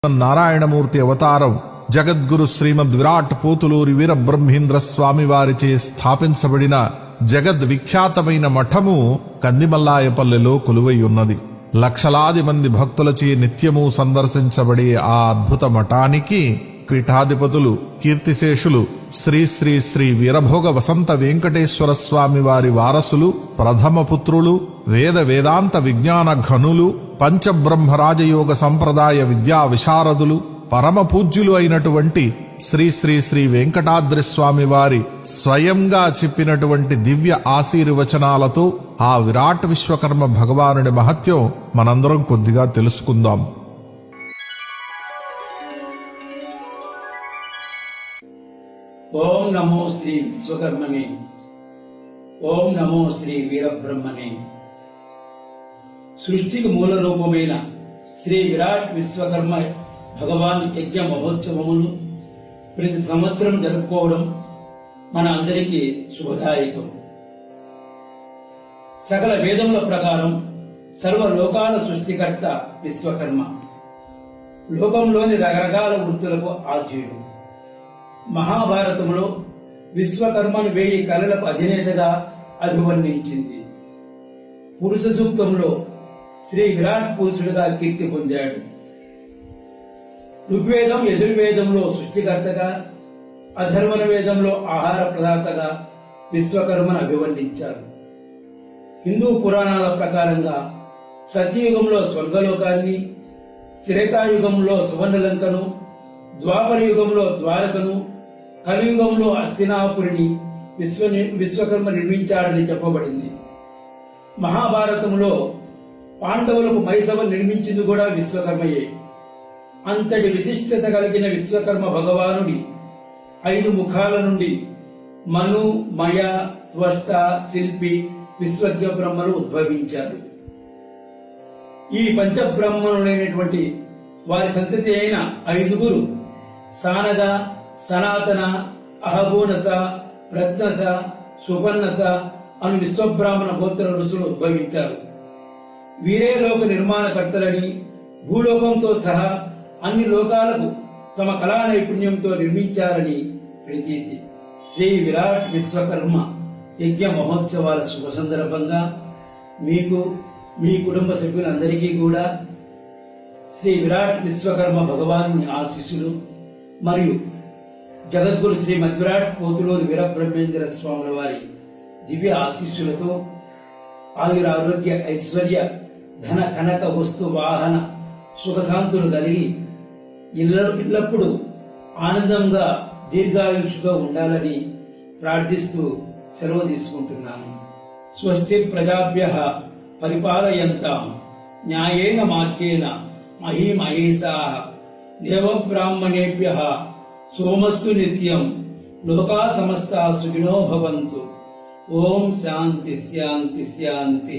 నారాయణమూర్తి అవతారం జగద్గురు శ్రీమద్ విరాట్ పోతులూరి వీరబ్రహ్మేంద్ర స్వామి వారిచే స్థాపించబడిన జగద్విఖ్యాతమైన మఠము కందిమల్లాయపల్లెలో కొలువై ఉన్నది. లక్షలాది మంది భక్తులచే నిత్యము సందర్శించబడే ఆ అద్భుత మఠానికి పీఠాధిపతులు కీర్తిశేషులు శ్రీ శ్రీ శ్రీ వీరభోగ వసంత వెంకటేశ్వర స్వామి వారి వారసులు, ప్రథమ పుత్రులు, వేదాంత విజ్ఞాన ఘనులు, పంచబ్రహ్మరాజయోగ సంప్రదాయ విద్యా విశారదులు, పరమ పూజ్యులు అయినటువంటి శ్రీ శ్రీ శ్రీ వెంకటాద్రి స్వామి వారి స్వయంగా చెప్పినటువంటి దివ్య ఆశీర్వచనాలతో ఆ విరాట్ విశ్వకర్మ భగవానుడి మహత్యం మనందరం కొద్దిగా తెలుసుకుందాం. ఓం నమో శ్రీ విశ్వకర్మనే, ఓం నమో శ్రీ వీరబ్రహ్మనే. సృష్టికి మూల రూపమైన శ్రీ విరాట్ విశ్వకర్మ భగవాన్ యజ్ఞ మహోత్సవములు ప్రతి సంవత్సరం జరుపుకోవడం మన అందరికీ శుభదాయకం. సకల వేదముల ప్రకారం సర్వలోకాల సృష్టికర్త విశ్వకర్మ. లోకంలోని రకరకాల వృత్తులకు ఆద్యుడు. మహాభారతంలో విశ్వకర్మను 1000 కళలకు అధినేతగా అభివర్ణించింది. పురుష సూక్తంలో శ్రీ విరాట్ పురుషుడిగా కీర్తి పొందాడు. ఋగ్వేదం, యజుర్వేదంలో సృష్టికర్తగా, అధర్వణ వేదంలో ఆహార ప్రదాతగా విశ్వకర్మను అభివర్ణించారు. హిందూ పురాణాల ప్రకారంగా సత్యయుగంలో స్వర్గలోకాన్ని, త్రేతాయుగంలో సువర్ణలంకను, ద్వాపర యుగంలో ద్వారకను, కలియుగంలో హస్తినాపురిని విశ్వకర్మ నిర్మించాడని చెప్పబడింది. మహాభారతంలో పాండవులకు మైసభ నిర్మించింది కూడా విశ్వకర్మయే. అంతటి విశిష్టత కలిగిన విశ్వకర్మ భగవానుడి 5 ముఖాల నుండి మను, మయ, త్వష్ట, శిల్పి, విశ్వజ్ఞ బ్రహ్మలు ఉద్భవించారు. ఈ పంచబ్రహ్మణులైనటువంటి వారి సంతతి అయిన 5గురు సానగ, సనాతన, అహభూనస, ప్రజ్ఞస, సుపన్నస అను విశ్వబ్రాహ్మణ గోత్ర ఋషులు ఉద్భవించారు. వీరే లోక నిర్మాణకర్తలని, భూలోకంతో సహా అన్ని లోకాలకు తమ కళా నైపుణ్యంతో నిర్మించారని ప్రతీతి. శ్రీ విరాట్ విశ్వకర్మ యజ్ఞ మహోత్సవాల శుభ సందర్భంగా మీకు, మీ కుటుంబ సభ్యులందరికీ కూడా శ్రీ విరాట్ విశ్వకర్మ భగవాను ఆశీస్సులు మరియు జగద్గురు శ్రీమద్ విరాట్ పోతులూరి వీరబ్రహ్మేంద్ర స్వాముల వారి దివ్య ఆశీస్సులతో ఆయురారోగ్య ఐశ్వర్య ధన కనక వస్తు వాహన సుఖశాంతులు కలిగి ఎల్లప్పుడూ ఆనందంగా దీర్ఘాయుషుగా ఉండాలని ప్రార్థిస్తూ సెలవు తీసుకుంటున్నాను. స్వస్తి ప్రజాభ్యః పరిపాలయంతాం న్యాయేన మార్గేణ మహీమహేషాః దేవబ్రాహ్మణేభ్యః సోమస్తు నిత్యం లోకా సమస్తా సుఖినో భవంతు. ఓం శాంతి శాంతి శాంతి.